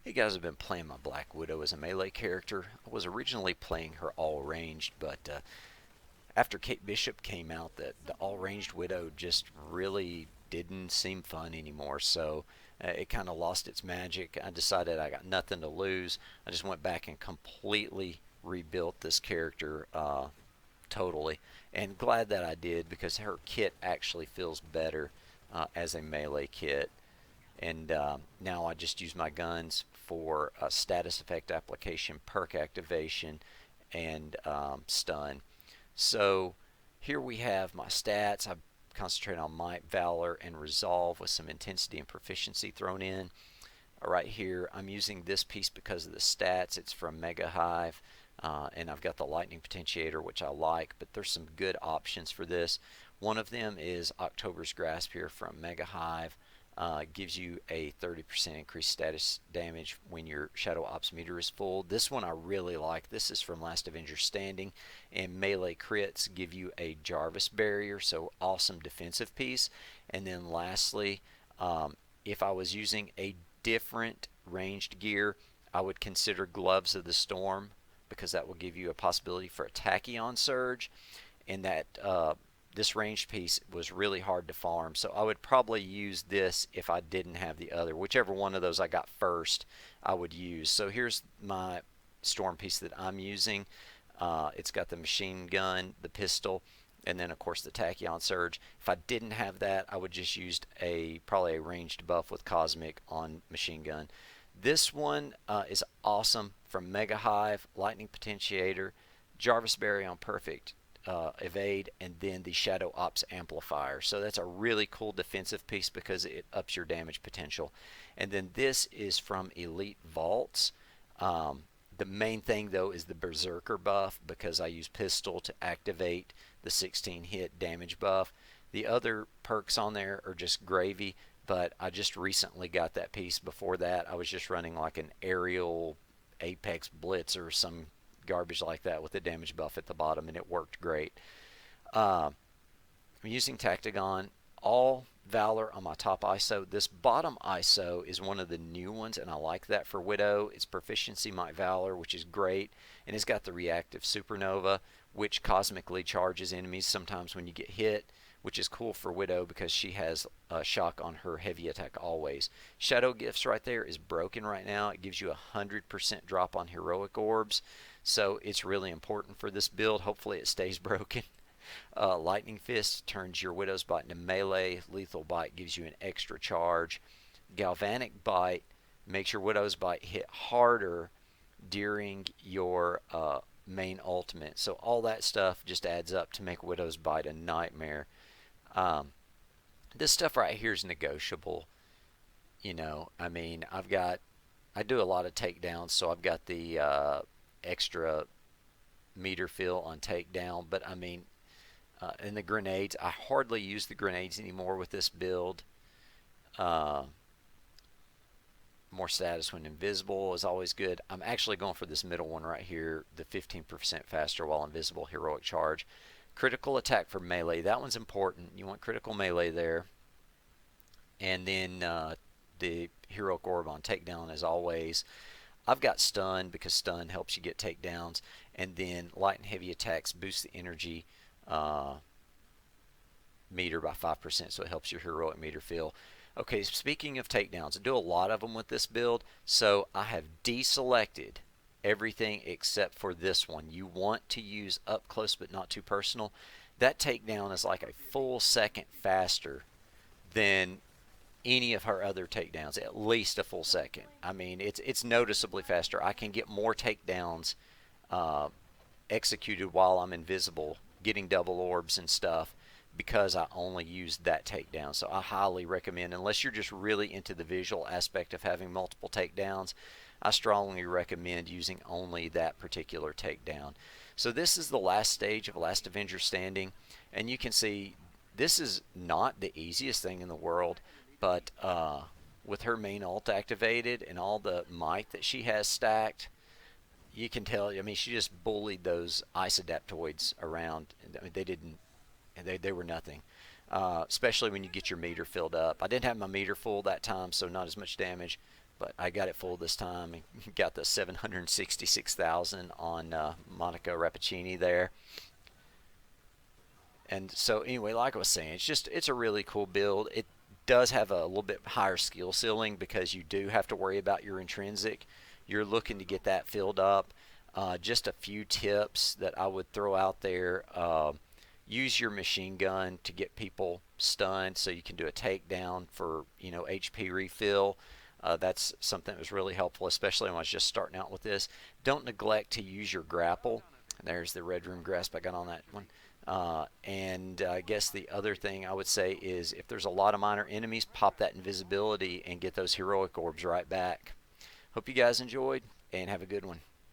Hey guys, I've been playing my Black Widow as a melee character. I was originally playing her all ranged, but after Kate Bishop came out, the all ranged Widow just really didn't seem fun anymore. So it kind of lost its magic. I decided I got nothing to lose. I just went back and completely rebuilt this character totally, and glad that I did because her kit actually feels better as a melee kit. And now I just use my guns for status effect application, perk activation, and stun. So here we have my stats. I concentrate on might, valor, and resolve with some intensity and proficiency thrown in. Right here, I'm using this piece because of the stats. It's from Mega Hive, and I've got the lightning potentiator, which I like, but there's some good options for this. One of them is October's Grasp here from Mega Hive. Gives you a 30% increased status damage when your Shadow Ops meter is full. This one I really like. This is from Last Avenger Standing, and melee crits give you a Jarvis barrier, so awesome defensive piece. And then lastly, if I was using a different ranged gear, I would consider Gloves of the Storm because that will give you a possibility for a Tachyon Surge, and that this ranged piece was really hard to farm, so I would probably use this if I didn't have the other. Whichever one of those I got first, I would use. So here's my storm piece that I'm using. It's got the machine gun, the pistol, and then of course the Tachyon Surge. If I didn't have that, I would just use probably a ranged buff with Cosmic on machine gun. This one is awesome from Mega Hive, Lightning Potentiator, Jarvis Berry on Perfect evade, and then the Shadow Ops amplifier. So that's a really cool defensive piece because it ups your damage potential. And then this is from Elite Vaults. The main thing though is the Berserker buff because I use pistol to activate the 16 hit damage buff. The other perks on there are just gravy, but I just recently got that piece. Before that I was just running like an aerial Apex Blitz or some garbage like that with the damage buff at the bottom, and it worked great. I'm using Tactagon, all Valor on my top ISO. This bottom ISO is one of the new ones, and I like that for Widow. It's Proficiency Might Valor, which is great, and it's got the Reactive Supernova, which cosmically charges enemies sometimes when you get hit, which is cool for Widow because she has a shock on her heavy attack always. Shadow Gifts right there is broken right now. It gives you a 100% drop on heroic orbs, so it's really important for this build. Hopefully it stays broken. Lightning Fist turns your Widow's Bite into melee. Lethal Bite gives you an extra charge. Galvanic Bite makes your Widow's Bite hit harder during your main ultimate. So all that stuff just adds up to make Widow's Bite a nightmare. This stuff right here is negotiable. I mean, I do a lot of takedowns, so I've got the extra meter fill on takedown, but I mean, and the grenades, I hardly use the grenades anymore with this build. More status when invisible is always good. I'm actually going for this middle one right here, the 15% faster while invisible heroic charge. Critical attack for melee, that one's important. You want critical melee there. And then the heroic orb on takedown as always. I've got stun because stun helps you get takedowns, and then light and heavy attacks boost the energy meter by 5%, so it helps your heroic meter fill. Okay, speaking of takedowns, I do a lot of them with this build, so I have deselected everything except for this one. You want to use up close but not too personal. That takedown is like a full second faster than any of her other takedowns, at least a full second. I mean, it's noticeably faster. I can get more takedowns executed while I'm invisible, getting double orbs and stuff, because I only used that takedown. So I highly recommend, unless you're just really into the visual aspect of having multiple takedowns, I strongly recommend using only that particular takedown. So this is the last stage of Last Avenger Standing, and you can see this is not the easiest thing in the world, but with her main ult activated and all the might that she has stacked, you can tell. I mean, she just bullied those ice adaptoids around. I mean, they were nothing. Especially when you get your meter filled up. I didn't have my meter full that time, so not as much damage. but I got it full this time and got the 766,000 on Monica Rappaccini there. And so anyway, like I was saying, it's a really cool build. It does have a little bit higher skill ceiling because you do have to worry about your intrinsic. You're looking to get that filled up. Just a few tips that I would throw out there. Use your machine gun to get people stunned so you can do a takedown for HP refill. That's something that was really helpful, especially when I was just starting out with this. Don't neglect to use your grapple. There's the red room grasp I got on that one. And I guess the other thing I would say is if there's a lot of minor enemies, pop that invisibility and get those heroic orbs right back. Hope you guys enjoyed and have a good one.